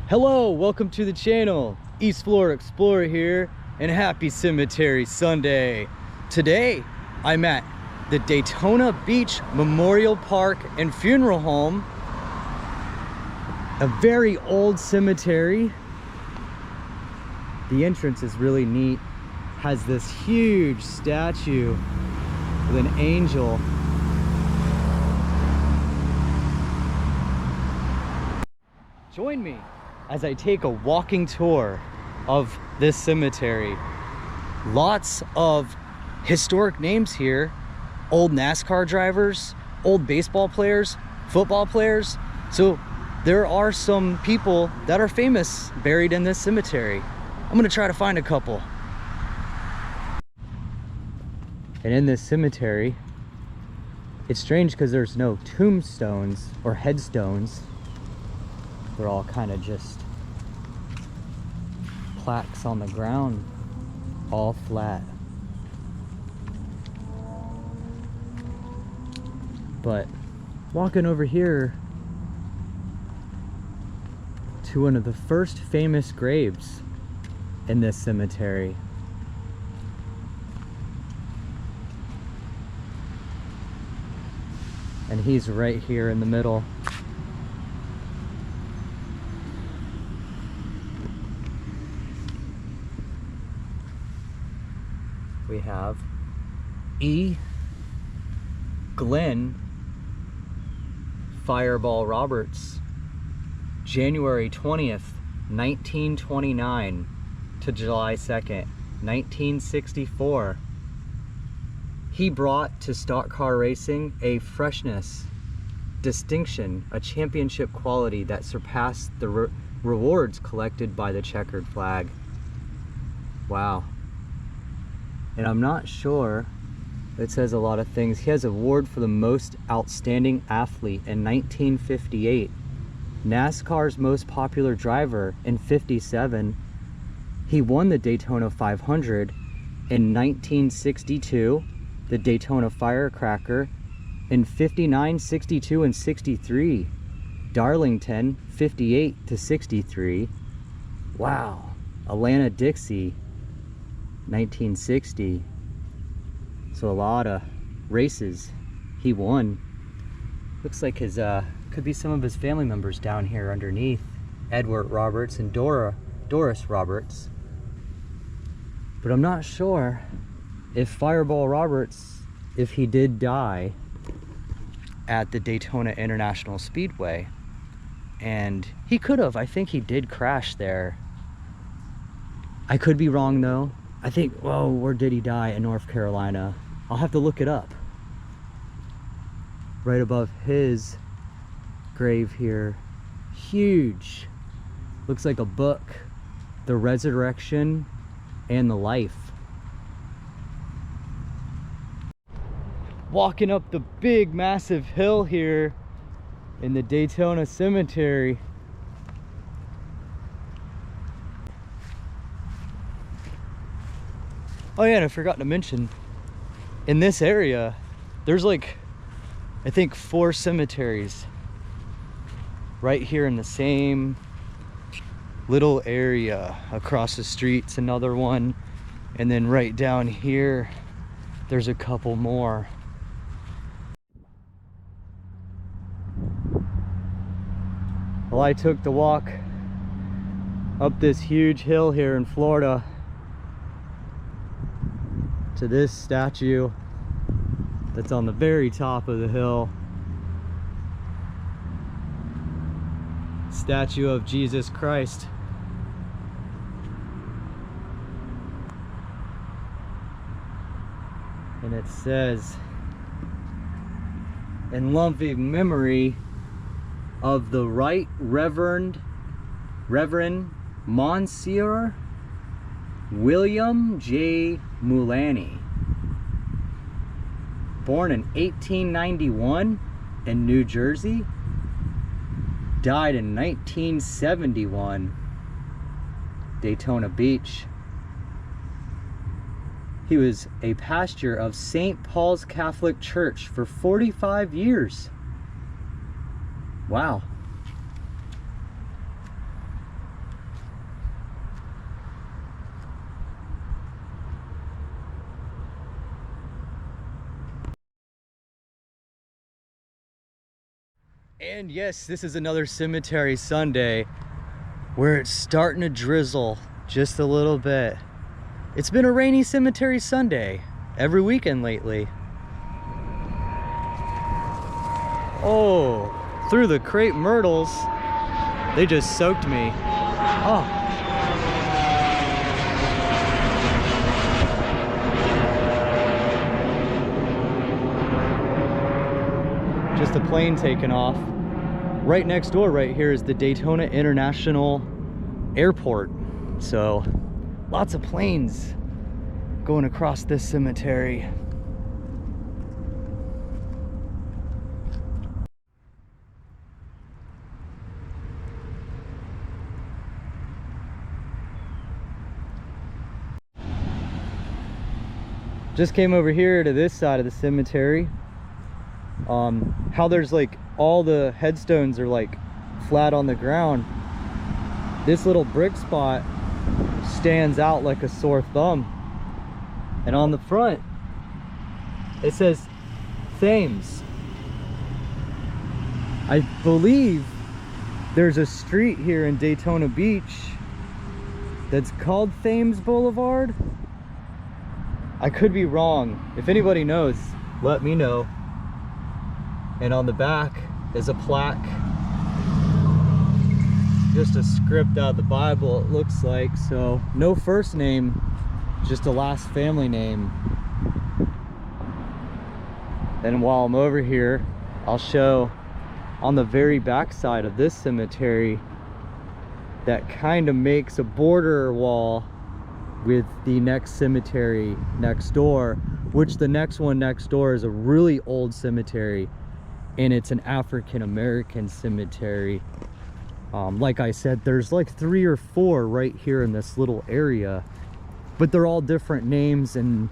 Hello, welcome to the channel. East Florida Explorer here, and happy Cemetery Sunday. Today, I'm at the Daytona Beach Memorial Park and Funeral Home. A very old cemetery. The entrance is really neat. Has this huge statue with an angel. Join me as I take a walking tour of this cemetery. Lots of historic names here. Old NASCAR drivers, old baseball players, football players. So there are some people that are famous buried in this cemetery. I'm gonna try to find a couple. And in this cemetery, it's strange because there's no tombstones or headstones. They're all kind of just plaques on the ground, all flat. But walking over here to one of the first famous graves in this cemetery. And he's right here in the middle. We have E. Glenn Fireball Roberts, January 20th, 1929 to July 2nd, 1964. He brought to stock car racing a freshness, distinction, a championship quality that surpassed the rewards collected by the checkered flag. Wow. And I'm not sure, it says a lot of things. He has an award for the most outstanding athlete in 1958. NASCAR's most popular driver in 57. He won the Daytona 500 in 1962, the Daytona Firecracker in 59, 62, and 63. Darlington, 58 to 63. Wow. Atlanta-Dixie, 1960. So a lot of races he won. Looks like his could be some of his family members down here underneath. Edward Roberts and Doris Roberts. But I'm not sure if Fireball Roberts, if he did die at the Daytona International Speedway. And he could have. I think he did crash there. I could be wrong though. I think, whoa, where did he die? In North Carolina. I'll have to look it up. Right above his grave here. Huge. Looks like a book. The Resurrection and the Life. Walking up the big, massive hill here in the Daytona Cemetery. Oh yeah, and I forgot to mention, in this area, there's like, I think 4 cemeteries right here in the same little area. Across the street's another one, and then right down here, there's a couple more. Well, I took the walk up this huge hill here in Florida to this statue that's on the very top of the hill. Statue of Jesus Christ. And it says, in loving memory of the Right Reverend Monsieur William J. Mullaney, born in 1891 in New Jersey, died in 1971, Daytona Beach. He was a pastor of St. Paul's Catholic Church for 45 years. Wow. And yes, this is another cemetery Sunday where it's starting to drizzle just a little bit. It's been a rainy cemetery Sunday every weekend lately. Oh, through the crepe myrtles, they just soaked me. Oh. Just a plane taking off. Right next door right here is the Daytona International Airport. So lots of planes going across this cemetery. Just came over here to this side of the cemetery. How there's like all the headstones are like flat on the ground. This little brick spot stands out like a sore thumb. And on the front, it says Thames. I believe there's a street here in Daytona Beach that's called Thames Boulevard. I could be wrong. If anybody knows, let me know. And on the back is a plaque, just a script out of the Bible it looks like. So no first name, just a last family name. And while I'm over here, I'll show on the very back side of this cemetery that kind of makes a border wall with the next cemetery next door, which the next one next door is a really old cemetery, and it's an African-American cemetery. Like I said, there's like 3 or 4 right here in this little area, but they're all different names, and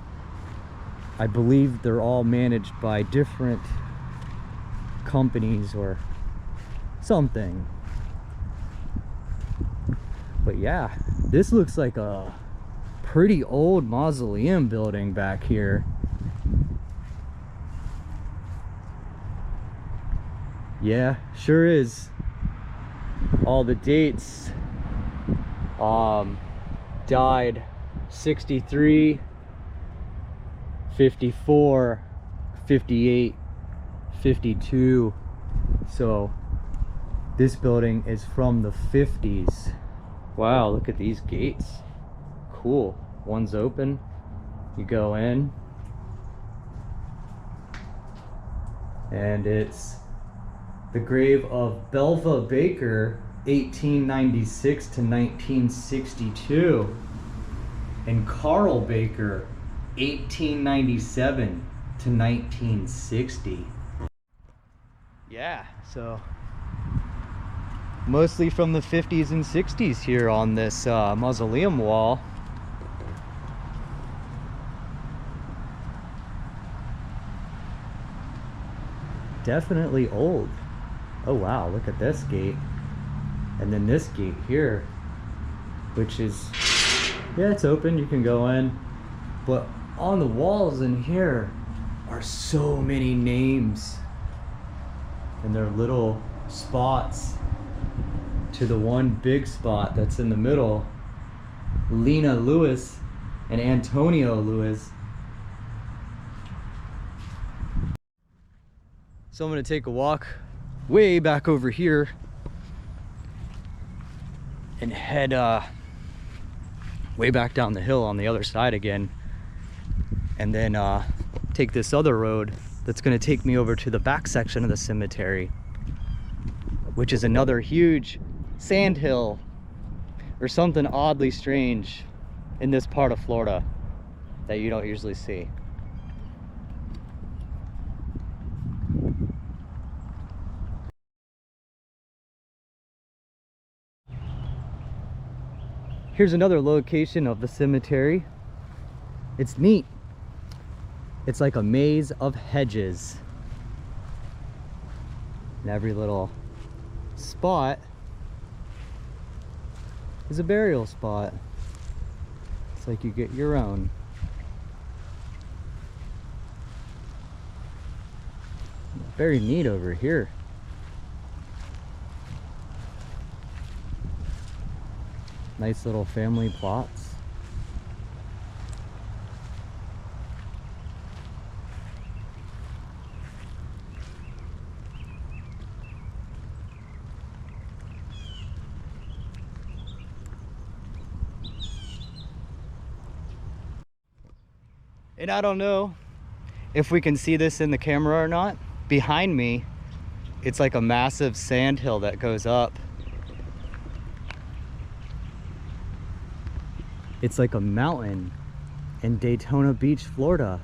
I believe they're all managed by different companies or something. But yeah, this looks like a pretty old mausoleum building back here. Yeah, sure is. All the dates. Died 63, 54, 58, 52. So this building is from the 50s. Wow, look at these gates. Cool. One's open. You go in. And it's the grave of Belva Baker, 1896 to 1962, and Carl Baker, 1897 to 1960. Yeah, so mostly from the 50s and 60s here on this mausoleum wall. Definitely old. Oh wow, look at this gate. And then this gate here, which is, yeah, it's open, you can go in. But on the walls in here are so many names. And they're little spots to the one big spot that's in the middle. Lena Lewis and Antonio Lewis. So I'm gonna take a walk way back over here and head way back down the hill on the other side again, and then take this other road that's gonna take me over to the back section of the cemetery, which is another huge sand hill or something oddly strange in this part of Florida that you don't usually see. Here's another location of the cemetery. It's neat. It's like a maze of hedges. And every little spot is a burial spot. It's like you get your own. Very neat over here. Nice little family plots. And I don't know if we can see this in the camera or not. Behind me, it's like a massive sand hill that goes up. It's like a mountain in Daytona Beach, Florida.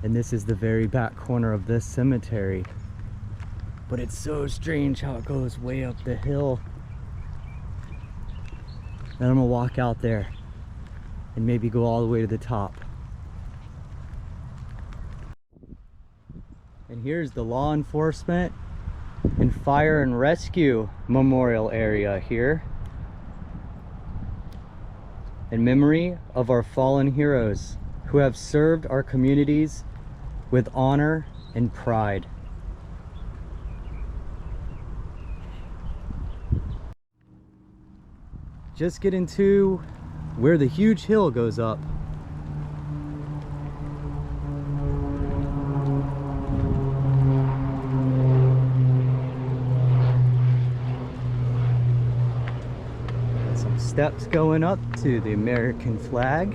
And this is the very back corner of this cemetery. But it's so strange how it goes way up the hill. Then I'm gonna walk out there and maybe go all the way to the top. And here's the law enforcement and fire and rescue memorial area here, in memory of our fallen heroes who have served our communities with honor and pride. Just get into where the huge hill goes up. Some steps going up to the American flag.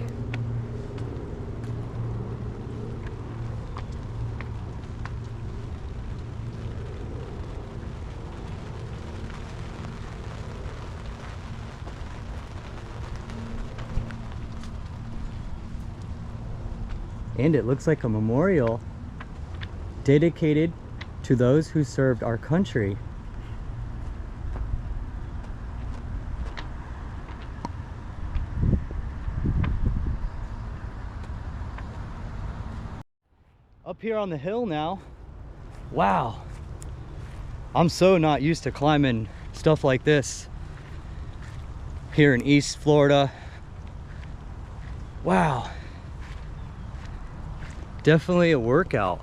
And it looks like a memorial dedicated to those who served our country. Up here on the hill now. Wow. I'm so not used to climbing stuff like this here in East Florida. Wow. Definitely a workout.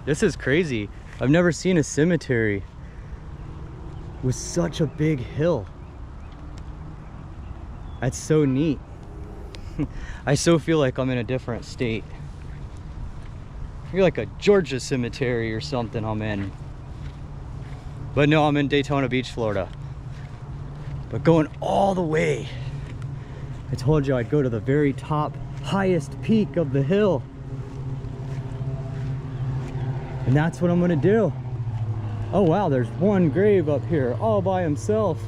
This is crazy. I've never seen a cemetery with such a big hill. That's so neat. I so feel like I'm in a different state. You're like a Georgia cemetery or something I'm in. But no, I'm in Daytona Beach, Florida. But going all the way. I told you I'd go to the very top, highest peak of the hill. And that's what I'm gonna do. Oh wow, there's one grave up here all by himself.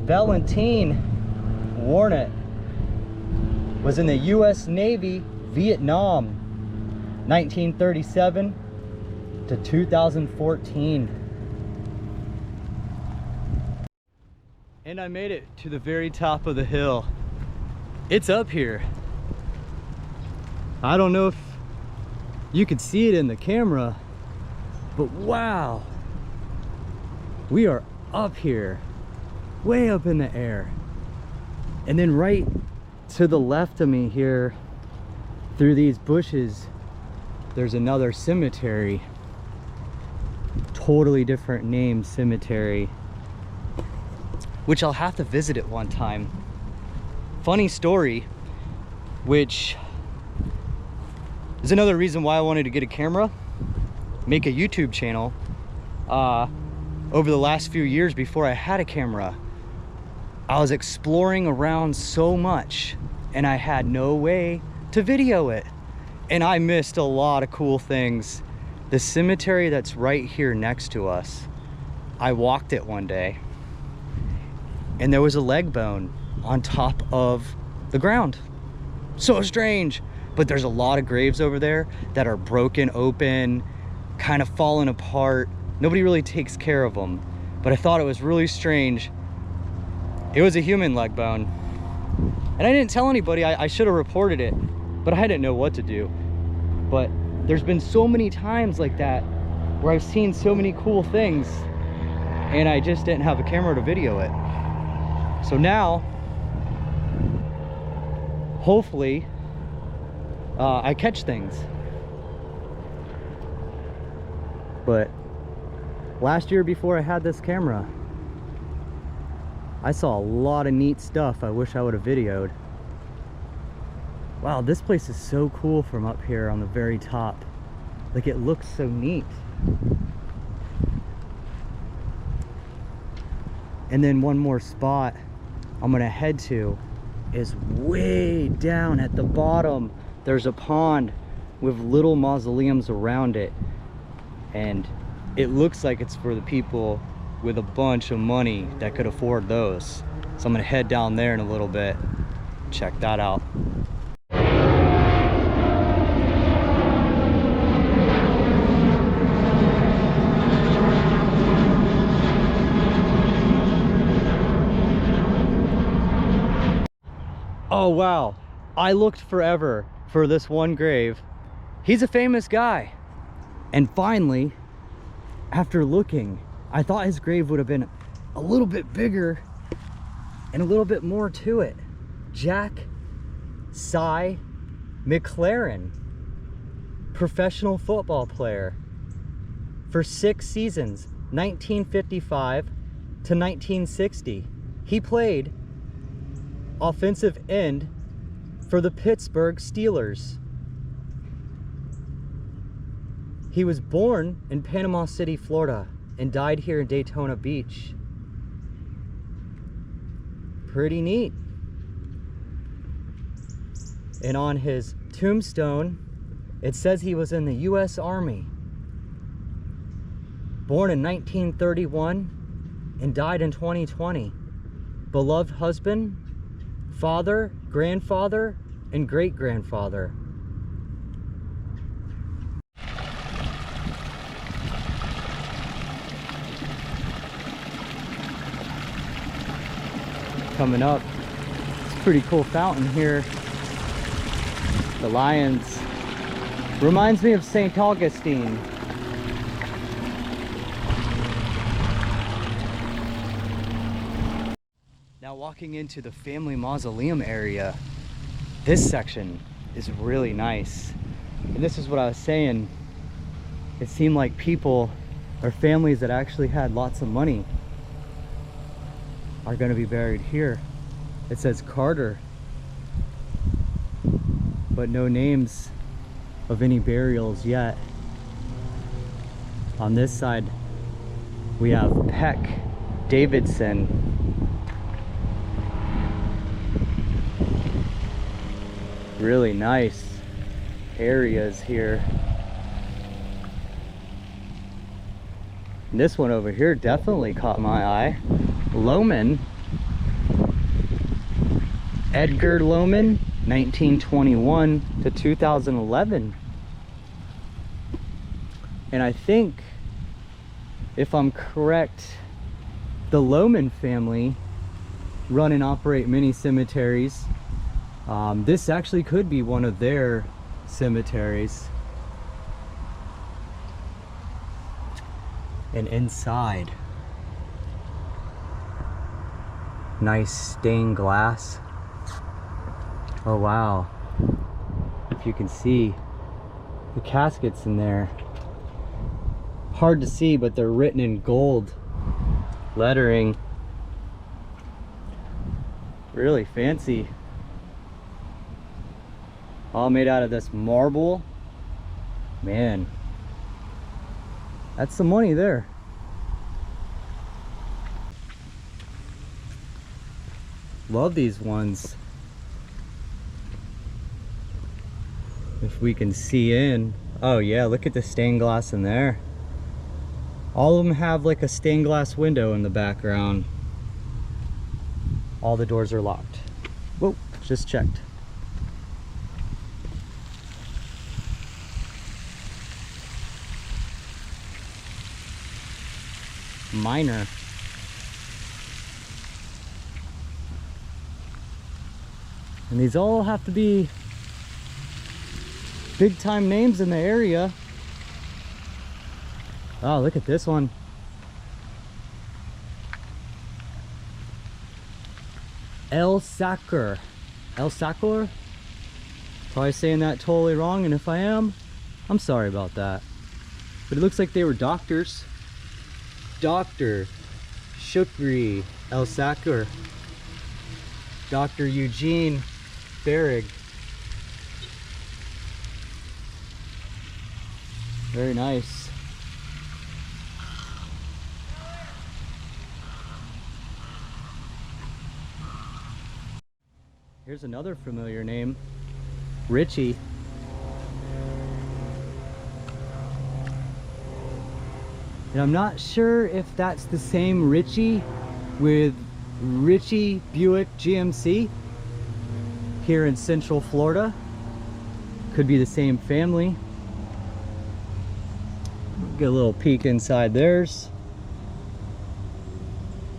Valentine Warnett was in the US Navy, Vietnam, 1937 to 2014. And I made it to the very top of the hill. It's up here. I don't know if you could see it in the camera, but wow. We are up here, way up in the air. And then right to the left of me here, through these bushes, there's another cemetery. Totally different name cemetery, which I'll have to visit at one time. Funny story, which is another reason why I wanted to get a camera, make a YouTube channel. Over the last few years before I had a camera, I was exploring around so much and I had no way to video it. And I missed a lot of cool things. The cemetery that's right here next to us, I walked it one day and there was a leg bone on top of the ground. So strange. But there's a lot of graves over there that are broken open, kind of falling apart. Nobody really takes care of them. But I thought it was really strange. It was a human leg bone. And I didn't tell anybody. I should have reported it, but I didn't know what to do. But there's been so many times like that where I've seen so many cool things and I just didn't have a camera to video it. So now, hopefully, I catch things. But last year before I had this camera, I saw a lot of neat stuff I wish I would have videoed. Wow, this place is so cool from up here on the very top. Like, it looks so neat. And then one more spot I'm gonna head to is way down at the bottom. There's a pond with little mausoleums around it, and it looks like it's for the people with a bunch of money that could afford those. So I'm gonna head down there in a little bit, check that out. Oh wow, I looked forever for this one grave. He's a famous guy. And finally, after looking, I thought his grave would have been a little bit bigger and a little bit more to it. Jack Cy McClairen, professional football player for 6 seasons, 1955 to 1960. He played offensive end for the Pittsburg Steelers. He was born in Panama City, Florida, and died here in Daytona Beach. Pretty neat. And on his tombstone, it says he was in the U.S. Army. Born in 1931 and died in 2020. Beloved husband, father, grandfather, and great-grandfather. Coming up, it's a pretty cool fountain here. The lions. Reminds me of St. Augustine. Now walking into the family mausoleum area, this section is really nice. And this is what I was saying. It seemed like people or families that actually had lots of money are going to be buried here. It says Carter, but no names of any burials yet. On this side, we have Peck Davidson. Really nice areas here. And this one over here definitely caught my eye. Loman, Edgar Loman, 1921 to 2011. And I think, if I'm correct, the Loman family run and operate many cemeteries. This actually could be one of their cemeteries. And inside, nice stained glass. Oh wow, if you can see the caskets in there. Hard to see, but they're written in gold lettering. Really fancy. All made out of this marble. Man, that's some money there. Love these ones. If we can see in. Oh yeah, look at the stained glass in there. All of them have like a stained glass window in the background. All the doors are locked. Whoa, just checked. Minor. And these all have to be big time names in the area. Oh, look at this one. El Sacer. El Sacer? Probably saying that totally wrong, and if I am, I'm sorry about that. But it looks like they were doctors. Dr. Shukri El Sakur. Dr. Eugene Berrig. Very nice. Here's another familiar name, Richie. And I'm not sure if that's the same Richie with Richie Buick GMC here in Central Florida. Could be the same family. Get a little peek inside theirs.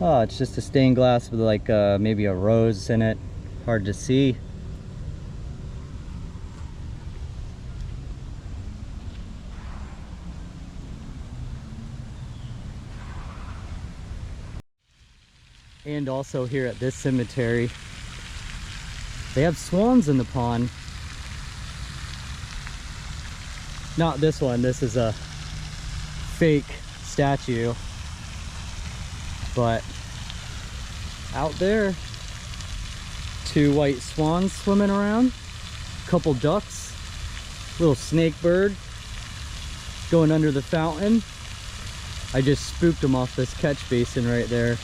Oh, it's just a stained glass with like maybe a rose in it. Hard to see. And also here at this cemetery, they have swans in the pond. Not this one, this is a fake statue. But out there, 2 white swans swimming around, a couple ducks, little snake bird going under the fountain. I just spooked him off this catch basin right there.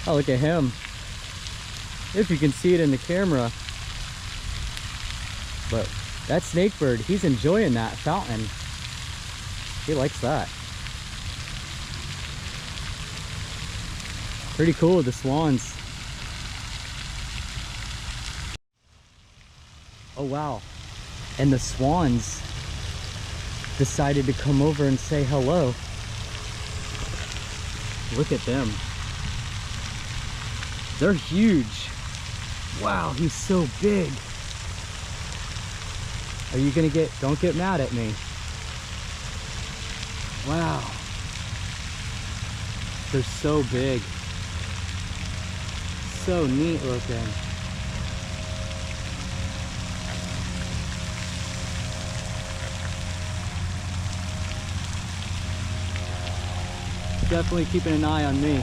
Oh, look at him. If you can see it in the camera. But that snake bird, he's enjoying that fountain. He likes that. Pretty cool with the swans. Oh wow. And the swans decided to come over and say hello. Look at them. They're huge. Wow, he's so big. Are you gonna don't get mad at me. Wow. They're so big. So neat looking. Definitely keeping an eye on me.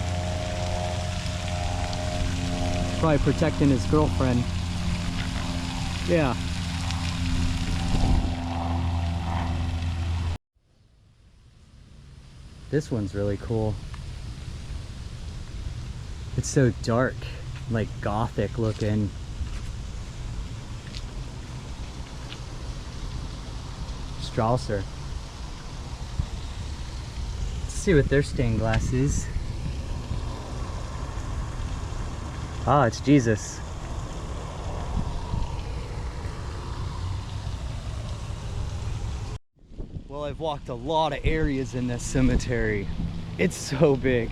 Probably protecting his girlfriend. Yeah. This one's really cool. It's so dark, like gothic looking. Strausser. Let's see what their stained glass is. Ah, it's Jesus. Well, I've walked a lot of areas in this cemetery. It's so big.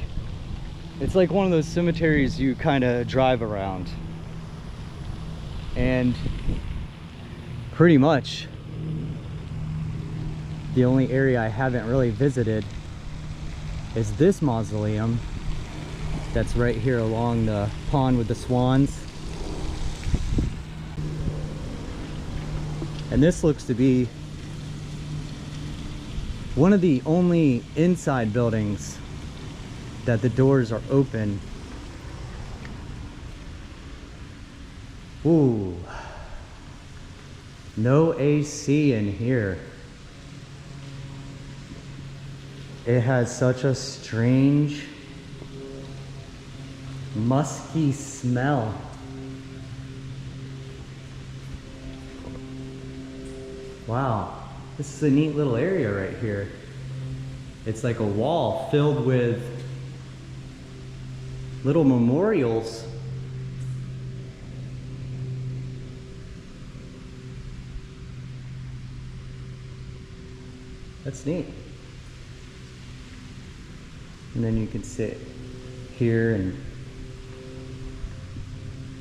It's like one of those cemeteries you kind of drive around. And pretty much the only area I haven't really visited is this mausoleum that's right here along the pond with the swans. And this looks to be one of the only inside buildings that the doors are open. Ooh, no AC in here. It has such a strange, musky smell. Wow, this is a neat little area right here. It's like a wall filled with little memorials. That's neat. And then you can sit here and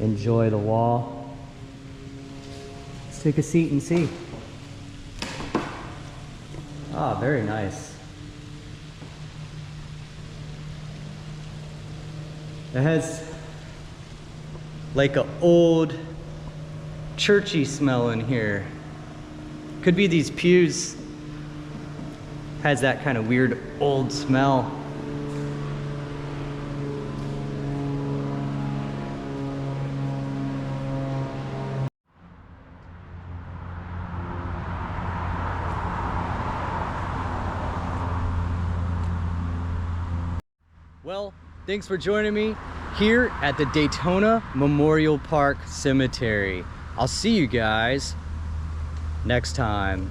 enjoy the wall. Let's take a seat and see. Ah, very nice. It has like an old churchy smell in here. Could be these pews Has that kind of weird old smell. Well, thanks for joining me here at the Daytona Memorial Park Cemetery. I'll see you guys next time.